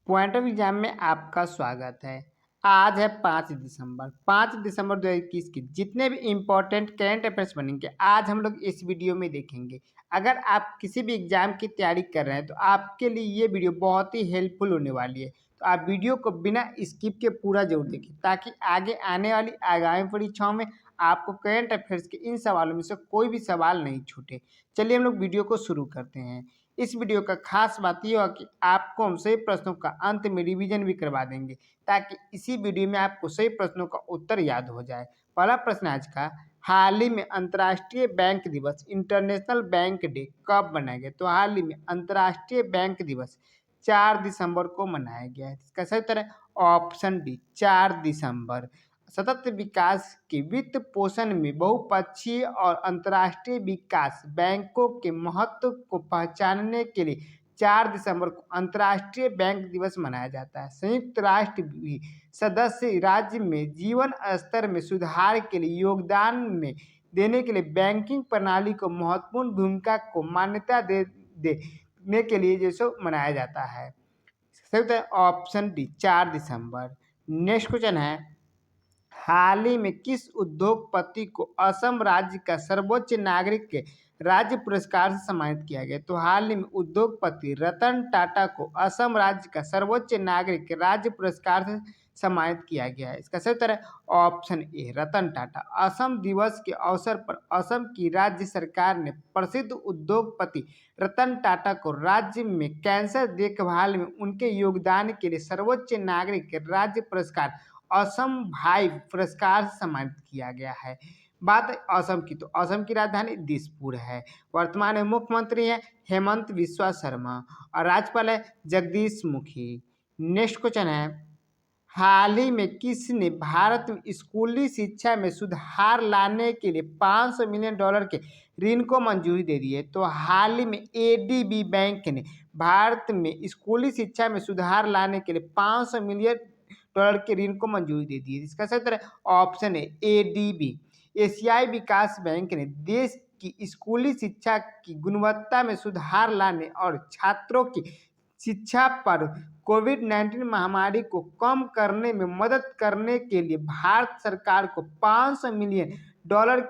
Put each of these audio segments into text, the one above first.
Point of exam में आपका स्वागत है। आज है 5 दिसंबर 5 दिसंबर 2021 की जितने भी इम्पोर्टेंट करंट अफेयर्स बनेंगे आज हम लोग इस वीडियो में देखेंगे। अगर आप किसी भी एग्जाम की तैयारी कर रहे हैं तो आपके लिए ये वीडियो बहुत ही हेल्पफुल होने वाली है। तो आप वीडियो को बिना स्किप के पूरा जरूर देखें ताकि आगे आने वाली आगामी परीक्षाओं में आपको करंट अफेयर्स के इन सवालों में से कोई भी सवाल नहीं छूटे। चलिए हम लोग वीडियो को शुरू करते हैं। इस वीडियो का खास बात यह है कि आपको हम सही प्रश्नों का अंत में रिवीजन भी करवा देंगे ताकि इसी वीडियो में आपको सही प्रश्नों का उत्तर याद हो जाए। पहला प्रश्न आज का, हाल ही में अंतर्राष्ट्रीय बैंक दिवस इंटरनेशनल बैंक डे कब मनाया गया? तो हाल ही में अंतर्राष्ट्रीय बैंक दिवस 4 दिसंबर को मनाया गया है। इसका सही उत्तर है ऑप्शन डी 4 दिसंबर। सतत विकास के वित्त पोषण में बहुपक्षीय और अंतर्राष्ट्रीय विकास बैंकों के महत्व को पहचानने के लिए 4 दिसंबर को अंतर्राष्ट्रीय बैंक दिवस मनाया जाता है। संयुक्त राष्ट्र भी सदस्य राज्य में जीवन स्तर में सुधार के लिए योगदान में देने के लिए बैंकिंग प्रणाली को महत्वपूर्ण भूमिका को मान्यता देने के लिए जैसे मनाया जाता है। सही उत्तर ऑप्शन डी 4 दिसंबर। नेक्स्ट क्वेश्चन है, हाल ही में किस उद्योगपति को असम राज्य का सर्वोच्च नागरिक के राज्य पुरस्कार से सम्मानित किया गया? तो हाल ही में उद्योगपति रतन टाटा को असम राज्य का सर्वोच्च नागरिक के राज्य पुरस्कार से सम्मानित किया गया है। इसका सही उत्तर है ऑप्शन ए रतन टाटा। असम दिवस के अवसर पर असम की राज्य सरकार ने प्रसिद्ध उद्योगपति रतन टाटा को राज्य में कैंसर देखभाल में उनके योगदान के लिए सर्वोच्च नागरिक के राज्य पुरस्कार असम भाई पुरस्कार से सम्मानित किया गया है। बात है असम की, तो असम की राजधानी दिसपुर है। वर्तमान में मुख्यमंत्री है हेमंत बिस्वा शर्मा और राज्यपाल है जगदीश मुखी। नेक्स्ट क्वेश्चन है, हाल ही में किसने भारत में स्कूली शिक्षा में सुधार लाने के लिए $500 मिलियन के ऋण को मंजूरी दे दी है? तो हाल ही में एडीबी बैंक ने भारत में स्कूली शिक्षा में सुधार लाने के लिए $500 मिलियन के ऋण को मंजूरी दे दी है। इसका सही उत्तर है ऑप्शन है एडीबी। एशियाई विकास बैंक ने देश की स्कूली शिक्षा की गुणवत्ता में सुधार लाने और छात्रों की शिक्षा पर कोविड-19 महामारी को कम करने में मदद करने के लिए भारत सरकार को $500 मिलियन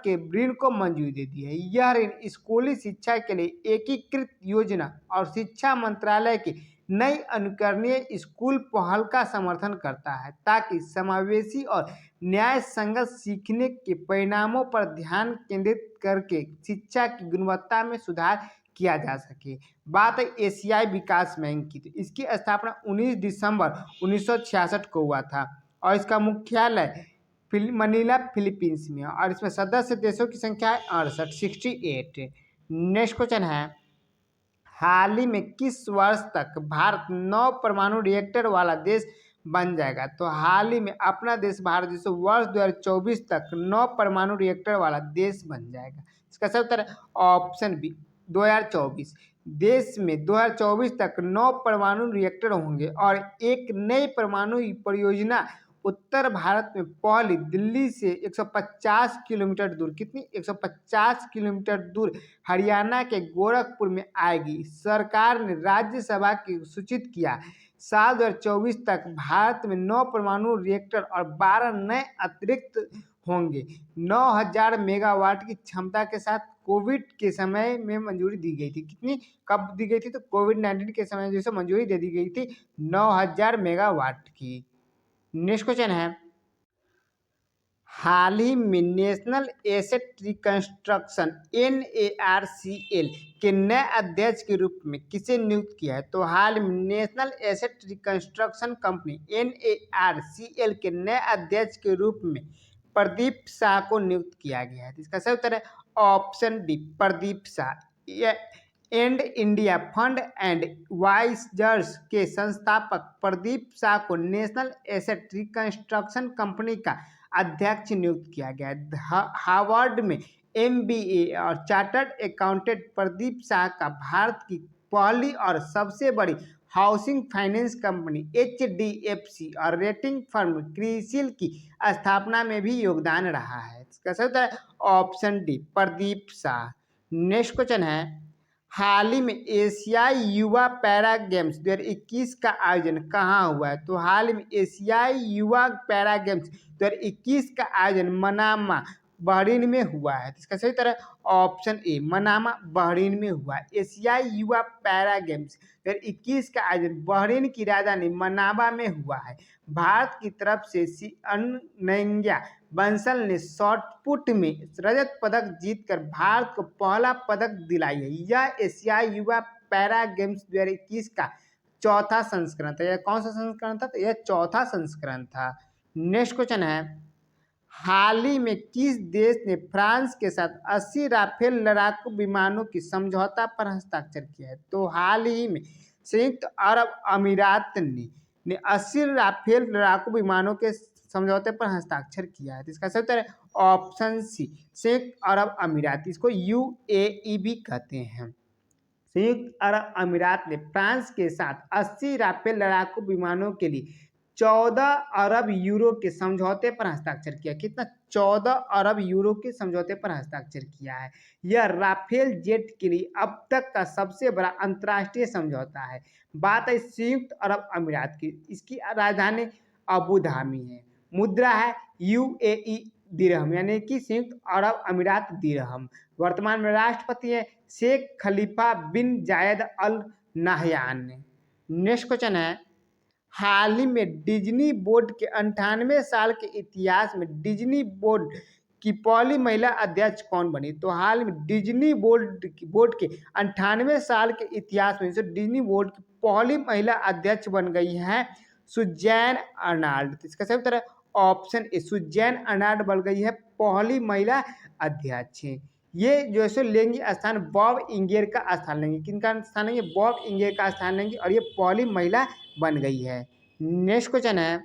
के ऋण को मंजूरी दे दी है। यह ऋण स्कूली शिक्षा के लिए एकीकृत योजना और शिक्षा मंत्रालय की नई अनुकरणीय स्कूल पहल का समर्थन करता है ताकि समावेशी और न्याय संगत सीखने के परिणामों पर ध्यान केंद्रित करके शिक्षा की गुणवत्ता में सुधार किया जा सके। बात है एशियाई विकास बैंक की, तो इसकी स्थापना 19 दिसंबर 1966 को हुआ था और इसका मुख्यालय मनीला फिलीपींस में है और इसमें सदस्य देशों की संख्या है 68। नेक्स्ट क्वेश्चन है, हाल ही में किस वर्ष तक भारत 9 परमाणु रिएक्टर वाला देश बन जाएगा? तो हाल ही में अपना देश भारत जो वर्ष 2024 तक 9 परमाणु रिएक्टर वाला देश बन जाएगा। इसका सही उत्तर है ऑप्शन बी 2024। देश में 2024 तक 9 परमाणु रिएक्टर होंगे और एक नई परमाणु परियोजना उत्तर भारत में पहली दिल्ली से 150 किलोमीटर दूर, कितनी 150 किलोमीटर दूर हरियाणा के गोरखपुर में आएगी। सरकार ने राज्यसभा की सूचित किया साल 2024 तक भारत में 9 परमाणु रिएक्टर और 12 नए अतिरिक्त होंगे। 9000 मेगावाट की क्षमता के साथ कोविड के समय में मंजूरी दी गई थी। कितनी कब दी गई थी? तो कोविड-19 के समय जैसे मंजूरी दे दी गई थी 9000 मेगावाट की। नेक्स्ट क्वेश्चन है, हाल ही में नेशनल एसेट रिकंस्ट्रक्शन NARCL के नए अध्यक्ष के रूप में किसे नियुक्त किया है? तो हाल में national asset reconstruction company NARCL के नए अध्यक्ष के रूप में प्रदीप शाह को नियुक्त किया गया है। इसका सही उत्तर है option D Pradeep Shah. And India fund and visors के संस्थापक प्रदीप शाह को नेशनल एसेट रिकंस्ट्रक्शन कंपनी का अध्यक्ष नियुक्त किया गया है। हार्वर्ड में MBA और चार्टर्ड अकाउंटेंट प्रदीप शाह का भारत की पहली और सबसे बड़ी हाउसिंग फाइनेंस कंपनी HDFC और रेटिंग फर्म क्रिसिल की स्थापना में भी योगदान रहा है। इसका सही उत्तर है option D Pradeep Shah. Next question है, हाल ही में एशियाई युवा पैरा गेम्स 2021 का आयोजन कहाँ हुआ है? तो हाल ही में एशियाई युवा पैरा गेम्स 2021 का आयोजन मनामा बहरीन में हुआ है। इसका सही तरह ऑप्शन ए मनामा बहरीन में हुआ है। एशियाई युवा पैरा गेम्स 2021 का आयोजन बहरीन की राजधानी मनामा में हुआ है। भारत की तरफ से अनन्या बंसल ने शॉटपुट में रजत पदक जीतकर भारत को पहला पदक दिलाई है। यह एशियाई युवा पैरा गेम्स 2021 का चौथा संस्करण था। यह कौन सा संस्करण था? तो यह चौथा संस्करण था। नेक्स्ट क्वेश्चन है, हाल ही में किस देश ने फ्रांस के साथ 80 राफेल लड़ाकू विमानों की समझौता पर हस्ताक्षर किया है? तो हाल ही में संयुक्त अरब अमीरात ने 80 राफेल लड़ाकू विमानों के समझौते पर हस्ताक्षर किया है। तो इसका सही उत्तर है ऑप्शन सी संयुक्त अरब अमीरात, इसको यूएई भी कहते हैं। संयुक्त अरब अमीरात ने फ्रांस के साथ 80 राफेल लड़ाकू विमानों के लिए 14 अरब यूरो के समझौते पर हस्ताक्षर किया। कितना? 14 अरब यूरो के समझौते पर हस्ताक्षर किया है। यह राफेल जेट के लिए अब तक का सबसे बड़ा अंतर्राष्ट्रीय समझौता है। बात है संयुक्त अरब अमीरात की, इसकी राजधानी अबू धाबी है। मुद्रा है यूएई दिरहम, यानी कि संयुक्त अरब अमीरात दिरहम। वर्तमान में राष्ट्रपति है शेख खलीफा बिन जायद अल नाहयान। नेक्स्ट क्वेश्चन है, हाल ही में डिज्नी बोर्ड के 98 साल के इतिहास में डिज्नी बोर्ड की पहली महिला अध्यक्ष कौन बनी? तो हाल में डिज्नी बोर्ड के 98 साल के इतिहास में डिज्नी बोर्ड की पहली महिला अध्यक्ष बन गई है सुजैन अर्नाल्ड। इसका सही उत्तर है ऑप्शन ए सुजैन अर्नाल्ड बन गई है पहली महिला अध्यक्ष। ये जो है लेंगी स्थान बॉब इंगेर का स्थान लेंगे। किनका स्थान लेंगे? बॉब इंगेर का स्थान लेंगे और ये पहली महिला बन गई है। नेक्स्ट क्वेश्चन है,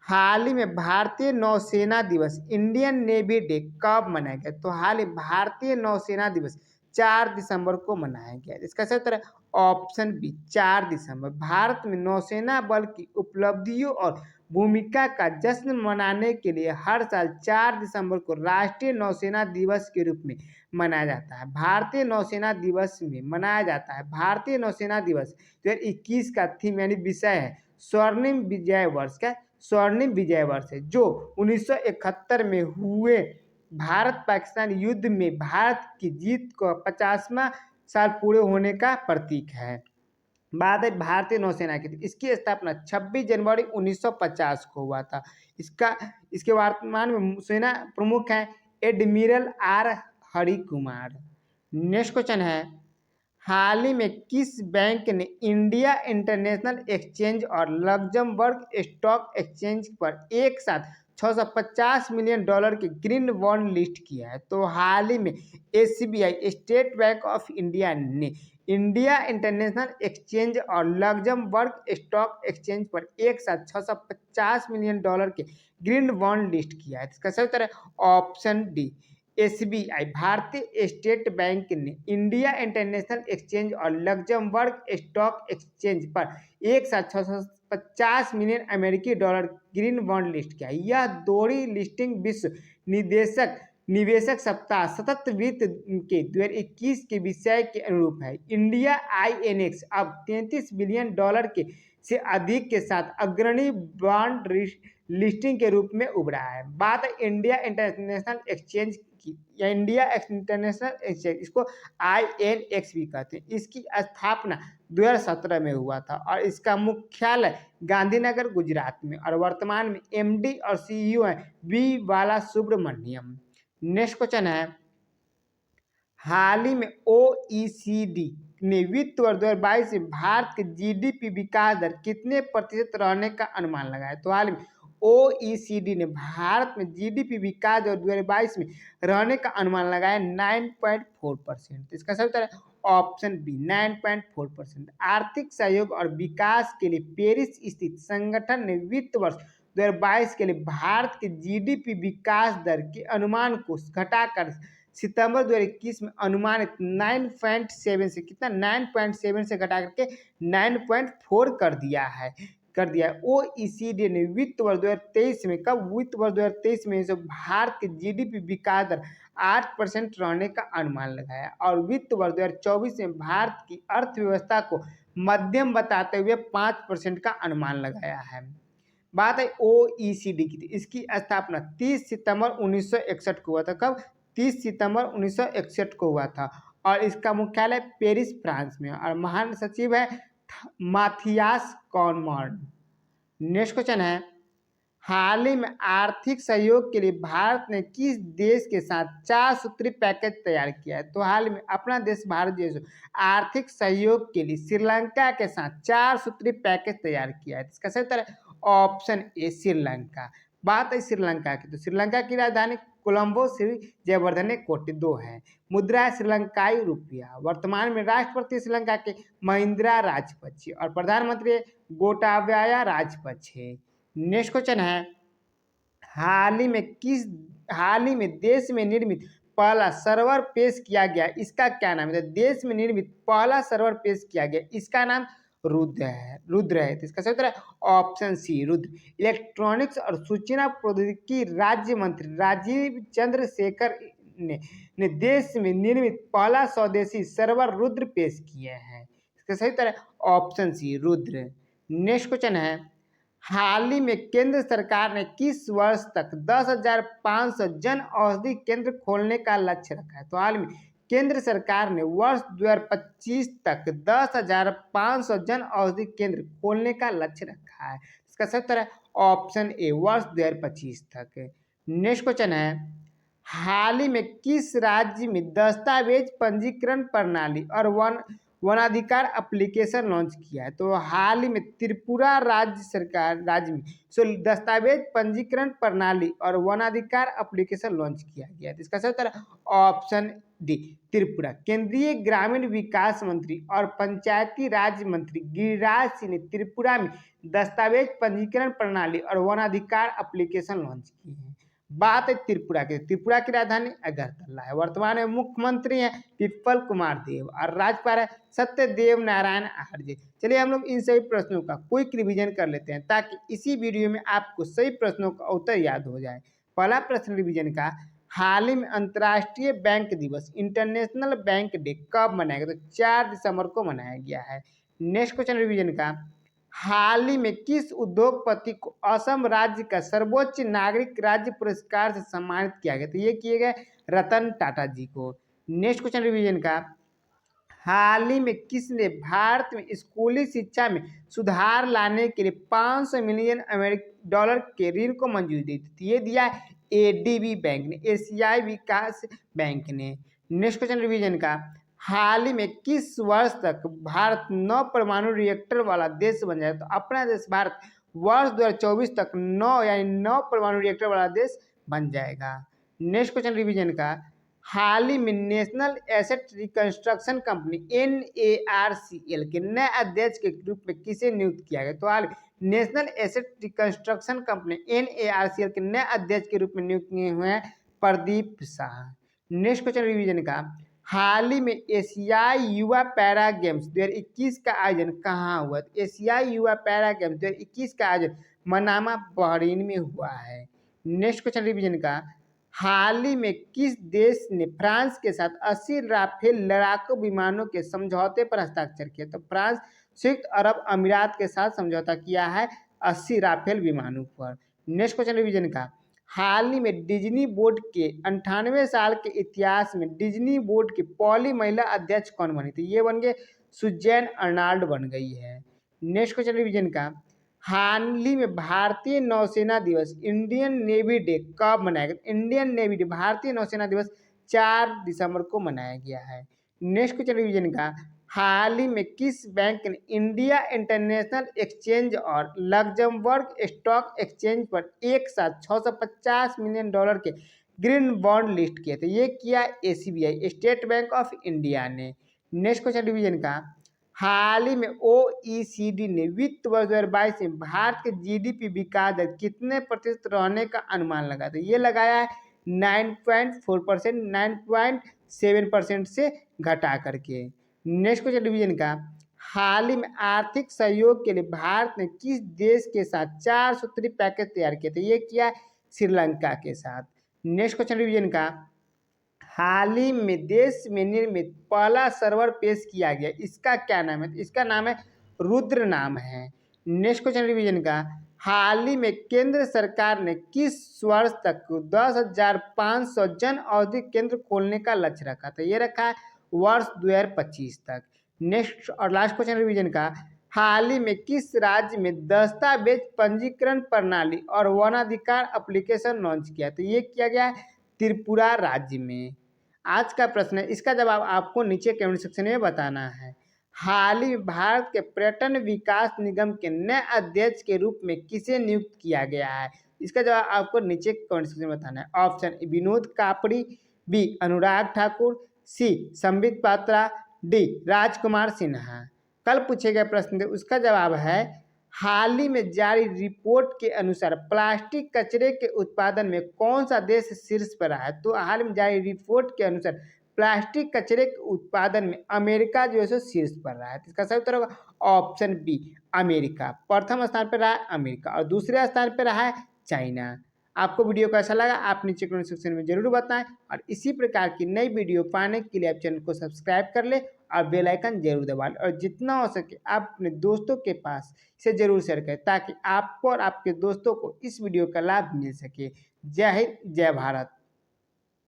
हाल ही में भारतीय नौसेना दिवस इंडियन नेवी डे कब मनाया गया? तो हाल ही भारतीय नौसेना दिवस 4 दिसंबर को मनाया गया। इसका सही उत्तर है ऑप्शन बी 4 दिसंबर। भारत में नौसेना बल की उपलब्धियों और भूमिका का जश्न मनाने के लिए हर साल 4 दिसंबर को राष्ट्रीय नौसेना दिवस के रूप में मनाया जाता है। भारतीय नौसेना दिवस में मनाया जाता है। भारतीय नौसेना दिवस 2021 का थीम यानी विषय है स्वर्णिम विजय वर्ष का स्वर्णिम विजय वर्ष है, जो 1971 में हुए भारत पाकिस्तान युद्ध में भारत की जीत को 50वां साल पूरे होने का प्रतीक है। बात है भारतीय नौसेना की, इसकी स्थापना 26 जनवरी 1950 को हुआ था। इसके वर्तमान में सेना प्रमुख हैं admiral R Hari Kumar. Next question है, हाल ही में किस बैंक ने इंडिया इंटरनेशनल एक्सचेंज और लग्जमबर्ग स्टॉक एक्सचेंज पर एक साथ $650 मिलियन के ग्रीन बॉन्ड लिस्ट किया है? तो हाल ही में SBI state bank of India ने इंडिया इंटरनेशनल एक्सचेंज और लग्जमबर्ग स्टॉक एक्सचेंज पर एक साथ $650 मिलियन के ग्रीन बॉन्ड लिस्ट किया है। इसका सही उत्तर है ऑप्शन डी एसबीआई। भारतीय स्टेट बैंक ने इंडिया इंटरनेशनल एक्सचेंज और लग्जमबर्ग स्टॉक एक्सचेंज पर एक साथ $650 मिलियन अमेरिकी डॉलर ग्रीन बॉन्ड लिस्ट किया। यह दोहरी लिस्टिंग विश्व निवेशक सप्ताह सतत वित्त के 2021 के विषय के अनुरूप है। इंडिया आईएनएक्स अब $33 बिलियन के से अधिक के साथ अग्रणी बॉन्ड लिस्टिंग के रूप में उभरा है। बात है इंडिया इंटरनेशनल एक्सचेंज की, या इंडिया इंटरनेशनल एक्सचेंज, इसको आईएनएक्स भी कहते हैं। इसकी स्थापना 2017 में हुआ था और इसका मुख्यालय गांधीनगर गुजरात में, और वर्तमान में एमडी और सीईओ हैं V Bala Subramaniam. Next question है, हाल ही में ओईसीडी ने वित्त वर्ष 2022 में भारत के जीडीपी विकास दर कितने प्रतिशत रहने का अनुमान लगाया? तो हाल में ओईसीडी ने भारत में जीडीपी विकास दर 2022 में रहने का अनुमान लगाया 9.4%। इसका सही उत्तर है ऑप्शन बी 9.4%। आर्थिक सहयोग और विकास के लिए पेरिस स्थित संगठन ने वित्त वर्ष 2022 के लिए भारत के जीडीपी विकास दर के अनुमान को घटाकर सितंबर 2021 में अनुमानित 9.7 से कितना 9.7 से घटा करके 9.4 कर दिया है। कर दिया है। OECD ने वित्त वर्ष 2023 में, कब, वित्त वर्ष 2023 में जो भारत के जीडीपी विकास दर 8% रहने का अनुमान लगाया और वित्त वर्ष 2024 में भारत की अर्थव्यवस्था को मध्यम बताते हुए 5% का अनुमान लगाया है। बात है OECD की, इसकी स्थापना 30 सितंबर 1961 को हुआ था। कब? 30 सितंबर 1961 को हुआ था और इसका मुख्यालय पेरिस, फ्रांस में और महान सचिव है माथियास कॉनमॉर्न। नेक्स्ट क्वेश्चन है, हाल ही में आर्थिक सहयोग के लिए भारत ने किस देश के साथ 4 सूत्री पैकेज तैयार किया है? तो हाल में अपना देश भारत जो आर्थिक सहयोग के लिए श्रीलंका के साथ 4 सूत्री पैकेज तैयार किया है। इसका सही उत्तर है ऑप्शन ए, श्रीलंका। बात है श्रीलंका की, तो श्रीलंका की राजधानी कोलंबो, श्री जयवर्धने कोटे है। मुद्रा है श्रीलंकाई रुपया। वर्तमान में राष्ट्रपति श्रीलंका के महिंद्रा राजपक्षे और प्रधानमंत्री गोटाबाया राजपक्षे। नेक्स्ट क्वेश्चन है, हाल ही में देश में निर्मित पहला सर्वर पेश किया गया, इसका क्या नाम है? तो देश में निर्मित पहला सर्वर पेश किया गया, इसका नाम रुद्र है। तो इसका सही उत्तर है ऑप्शन सी, रुद्र। इलेक्ट्रॉनिक्स और सूचना प्रौद्योगिकी राज्य मंत्री राजीव चंद्रशेखर ने देश में निर्मित पहला स्वदेशी सर्वर रुद्र पेश किया है। इसका सही उत्तर है option C, Rudra. Next question है, हाल ही में केंद्र सरकार ने किस वर्ष तक 10,500 जन औषधि केंद्र खोलने का लक्ष्य रखा है? तो हाल में केंद्र सरकार ने वर्ष 2025 तक 10,500 जन औषधि केंद्र खोलने का लक्ष्य रखा है। इसका सही उत्तर है ऑप्शन ए, वर्ष 2025 तक। नेक्स्ट क्वेश्चन है, हाल ही में राज्य में दस्तावेज पंजीकरण प्रणाली और वनाधिकार एप्लीकेशन लॉन्च किया है? तो हाल ही में त्रिपुरा राज्य में दस्तावेज पंजीकरण प्रणाली और वनाधिकार एप्लीकेशन लॉन्च किया गया है। इसका सही उत्तर है ऑप्शन डी, त्रिपुरा। केंद्रीय ग्रामीण विकास मंत्री और पंचायती राज मंत्री गिरिराज सिंह ने त्रिपुरा में दस्तावेज पंजीकरण प्रणाली और वनाधिकार एप्लीकेशन लॉन्च की है। बात है त्रिपुरा की राजधानी अगरतला है। वर्तमान में मुख्यमंत्री हैं विप्लव कुमार देव और राज्यपाल है सत्यदेव नारायण आर्य। चलिए हम लोग इन सभी प्रश्नों का क्विक रिवीजन कर लेते हैं ताकि इसी वीडियो में आपको सही प्रश्नों का उत्तर याद हो जाए। पहला प्रश्न रिवीजन का, हाल ही में अंतर्राष्ट्रीय बैंक दिवस इंटरनेशनल बैंक डे कब मनाया गया? तो 4 दिसंबर को मनाया गया है। नेक्स्ट क्वेश्चन रिवीजन का, हाल ही में किस उद्योगपति को असम राज्य का सर्वोच्च नागरिक राज्य पुरस्कार से सम्मानित किया गया? तो ये किए गए रतन टाटा जी को। नेक्स्ट क्वेश्चन रिवीजन का, हाल ही में किसने भारत में स्कूली शिक्षा में सुधार लाने के लिए 500 मिलियन अमेरिकी डॉलर के ऋण को मंजूरी दी थी? ये दिया एडीबी बैंक ने, एशियाई विकास बैंक ने। नेक्स्ट क्वेश्चन रिवीजन का, हाल ही में किस वर्ष तक भारत 9 परमाणु रिएक्टर वाला देश बन जाए? तो अपना देश भारत वर्ष 2024 तक 9 परमाणु रिएक्टर वाला देश बन जाएगा। नेक्स्ट क्वेश्चन रिवीजन का, हाल ही में national asset reconstruction company NARCL के नए अध्यक्ष के रूप में किसे नियुक्त किया गया? तो हाल national asset reconstruction company NARCL के नए अध्यक्ष के रूप में नियुक्त किए हुए हैं Pradeep Shah. Next question revision का, हाल ही में एशियाई युवा पैरा गेम्स 2021 का आयोजन कहाँ हुआ? एशियाई युवा पैरा गेम्स 2021 का आयोजन मनामा, बहरीन में हुआ है। नेक्स्ट क्वेश्चन रिवीजन का, हाल ही में किस देश ने फ्रांस के साथ 80 राफेल लड़ाकू विमानों के समझौते पर हस्ताक्षर किया? तो फ्रांस संयुक्त अरब अमीरात के साथ समझौता किया है 80 राफेल विमानों पर। नेक्स्ट क्वेश्चन रिवीजन का, हाल ही में डिज्नी बोर्ड के 98 साल के इतिहास में डिज्नी बोर्ड की पहली महिला अध्यक्ष कौन बनी थी? ये बन गए सुजैन अर्नाल्ड बन गई है। नेक्स्ट क्वेश्चन रिवीजन का, हाल ही में भारतीय नौसेना दिवस इंडियन नेवी डे कब मनाया गया? इंडियन नेवी डे भारतीय नौसेना दिवस 4 दिसंबर को मनाया गया है। नेक्स्ट क्वेश्चन रिवीजन का, हाल ही में किस बैंक ने इंडिया इंटरनेशनल एक्सचेंज और लग्जमबर्ग स्टॉक एक्सचेंज पर एक साथ 650 मिलियन डॉलर के ग्रीन बॉन्ड लिस्ट किए थे? ये किया SBI, state bank of India ने। नेक्स्ट क्वेश्चन रिवीजन का, हाल ही में OECD ने वित्त वर्ष 2022 में भारत के GDP विकास दर कितने प्रतिशत रहने का अनुमान लगाया? तो ये लगाया है 9.4%, 9.7% से घटा करके। नेक्स्ट क्वेश्चन रिवीजन का, हाल ही में आर्थिक सहयोग के लिए भारत ने किस देश के साथ 4 सूत्री पैकेज तैयार किए थे? ये किया श्रीलंका के साथ। नेक्स्ट क्वेश्चन रिवीजन का, हाल ही में देश में निर्मित पहला सर्वर पेश किया गया, इसका क्या नाम है? इसका नाम है रुद्र नाम है। नेक्स्ट क्वेश्चन रिवीजन का, हाल ही में केंद्र सरकार ने किस वर्ष तक 10,500 जन औषधि केंद्र खोलने का लक्ष्य रखा था? ये रखा है वर्ष 2025 तक। नेक्स्ट और लास्ट क्वेश्चन रिवीजन का, हाल ही में किस राज्य में दस्तावेज पंजीकरण प्रणाली और वनाधिकार एप्लीकेशन लॉन्च किया? तो ये किया गया है त्रिपुरा राज्य में। आज का प्रश्न है, इसका जवाब आपको नीचे कमेंट सेक्शन में बताना है। हाल ही में भारत के पर्यटन विकास निगम के नए अध्यक्ष के रूप में किसे नियुक्त किया गया है? इसका जवाब आपको नीचे कमेंट सेक्शन में बताना है। Option A Vinod Kapri, B Anurag Thakur, C Sambit Patra, D Rajkumar Sinha. कल पूछे गए प्रश्न थे, उसका जवाब है हाल ही में जारी रिपोर्ट के अनुसार प्लास्टिक कचरे के उत्पादन में कौन सा देश शीर्ष पर रहा है? तो हाल में जारी रिपोर्ट के अनुसार प्लास्टिक कचरे के उत्पादन में अमेरिका जो है सो शीर्ष पर रहा है। तो इसका सही उत्तर होगा ऑप्शन बी अमेरिका। प्रथम स्थान पर रहा है अमेरिका और दूसरे स्थान पर रहा है चाइना। आपको वीडियो कैसा लगा आप नीचे कमेंट सेक्शन में जरूर बताएं और इसी प्रकार की नई वीडियो पाने के लिए आप चैनल को सब्सक्राइब कर ले और बेल आइकन जरूर दबा लें और जितना हो सके आप अपने दोस्तों के पास इसे जरूर शेयर करें ताकि आपको और आपके दोस्तों को इस वीडियो का लाभ मिल सके। जय हिंद, जय भारत।